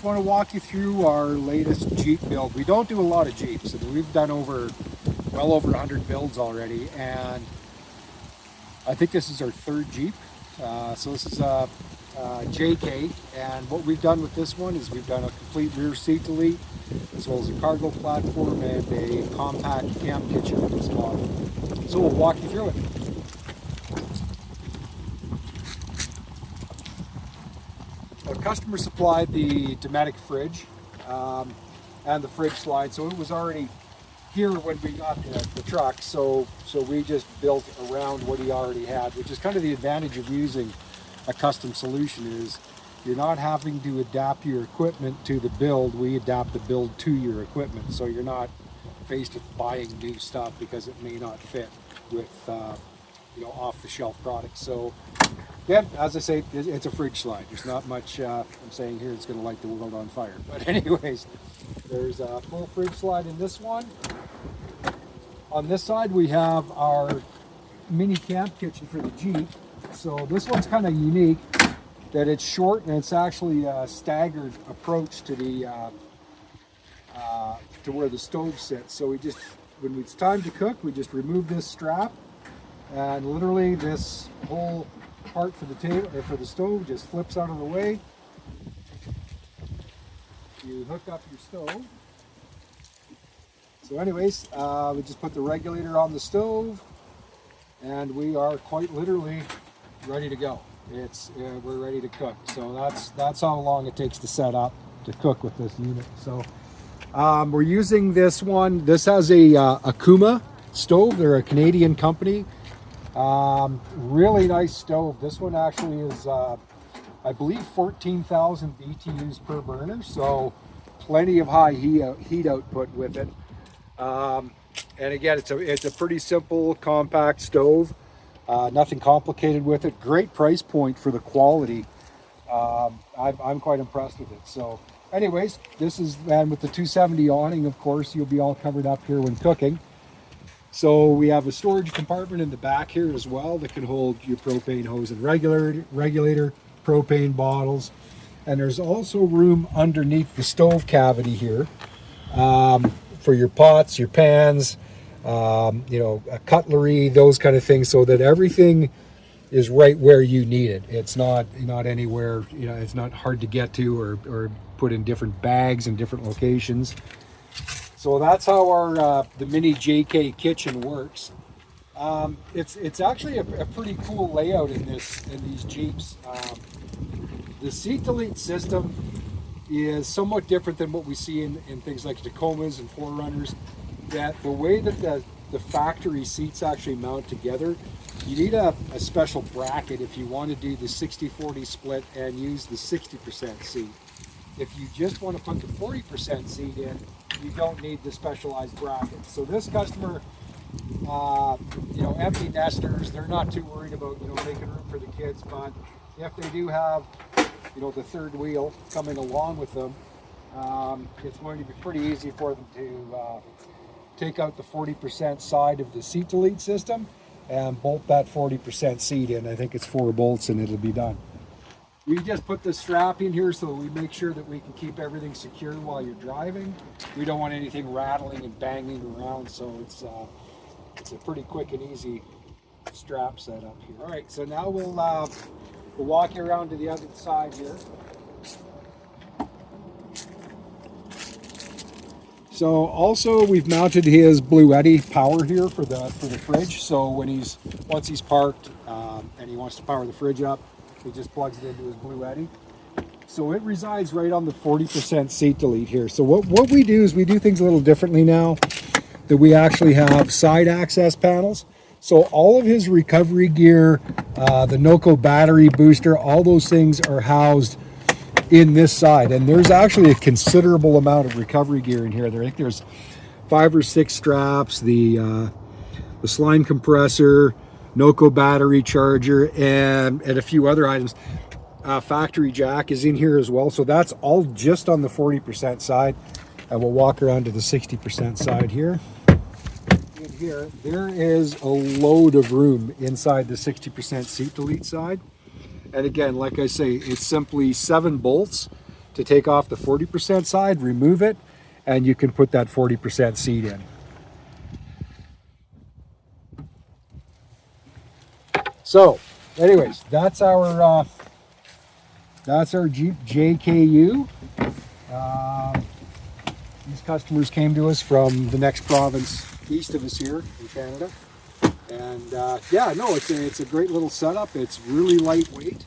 just want to walk you through our latest Jeep build. We don't do a lot of Jeeps. I mean, we've done well over 100 builds already, and I think this is our third Jeep. So this is a JK, and what we've done with this one is we've done a complete rear seat delete, as well as a cargo platform and a compact cam kitchen in this model. So we'll walk you through it. The customer supplied the Dometic fridge and the fridge slide, so it was already here when we got the truck. So we just built around what he already had, which is kind of the advantage of using a custom solution. Is you're not having to adapt your equipment to the build. We adapt the build to your equipment, so you're not faced with buying new stuff because it may not fit with off-the-shelf products. So again, as I say, it's a fridge slide. There's not much I'm saying here it's going to light the world on fire. But anyways, there's a full fridge slide in this one. On this side we have our mini camp kitchen for the Jeep. So this one's kind of unique that it's short and it's actually a staggered approach to the to where the stove sits. So when it's time to cook, we just remove this strap, and literally this whole part for the table or for the stove just flips out of the way. You hook up your stove. So anyways, we just put the regulator on the stove, and we are quite literally ready to go. We're ready to cook. So that's how long it takes to set up to cook with this unit. So we're using this one. This has a Akuma stove. They're a Canadian company. Really nice stove. This one actually is I believe 14,000 BTUs per burner, so plenty of high heat output with it. And again, it's a pretty simple, compact stove. Nothing complicated with it. Great price point for the quality. I'm quite impressed with it. So anyways, this is, and with the 270 awning, of course, you'll be all covered up here when cooking. So we have a storage compartment in the back here as well that can hold your propane hose and regulator, propane bottles. And there's also room underneath the stove cavity here for your pots, your pans, cutlery, those kind of things, so that everything is right where you need it. It's not anywhere, it's not hard to get to or put in different bags in different locations. So that's how our the mini JK kitchen works. It's actually a pretty cool layout in these Jeeps. The seat delete system is somewhat different than what we see in things like Tacomas and 4Runners. That the way that the factory seats actually mount together, you need a special bracket if you want to do the 60-40 split and use the 60% seat. If you just want to put the 40% seat in, you don't need the specialized bracket. So this customer, empty nesters, they're not too worried about making room for the kids, but if they do have the third wheel coming along with them, it's going to be pretty easy for them to take out the 40% side of the seat delete system and bolt that 40% seat in. I think it's 4 bolts and it'll be done. We just put the strap in here so we make sure that we can keep everything secure while you're driving. We don't want anything rattling and banging around, so it's a pretty quick and easy strap setup here. All right, so now we'll walk you around to the other side here. So also we've mounted his Bluetti power here for the fridge. So once he's parked and he wants to power the fridge up, he just plugs it into his Bluetti. So it resides right on the 40% seat delete here. So what we do is we do things a little differently now, that we actually have side access panels. So all of his recovery gear, the NOCO battery booster, all those things are housed in this side. And there's actually a considerable amount of recovery gear in here. I think there's 5 or 6 straps, the slime compressor, NOCO battery charger, and a few other items. Factory jack is in here as well. So that's all just on the 40% side. And we'll walk around to the 60% side here. In here, there is a load of room inside the 60% seat delete side. And again, like I say, it's simply 7 bolts to take off the 40% side, remove it, and you can put that 40% seat in. So anyways, that's our Jeep JKU. These customers came to us from the next province east of us here in Canada. And yeah, no, it's a great little setup. It's really lightweight.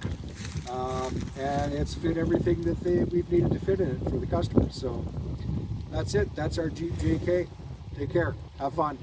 And it's fit everything that we've needed to fit in it for the customers. So that's it. That's our Jeep JK. Take care. Have fun.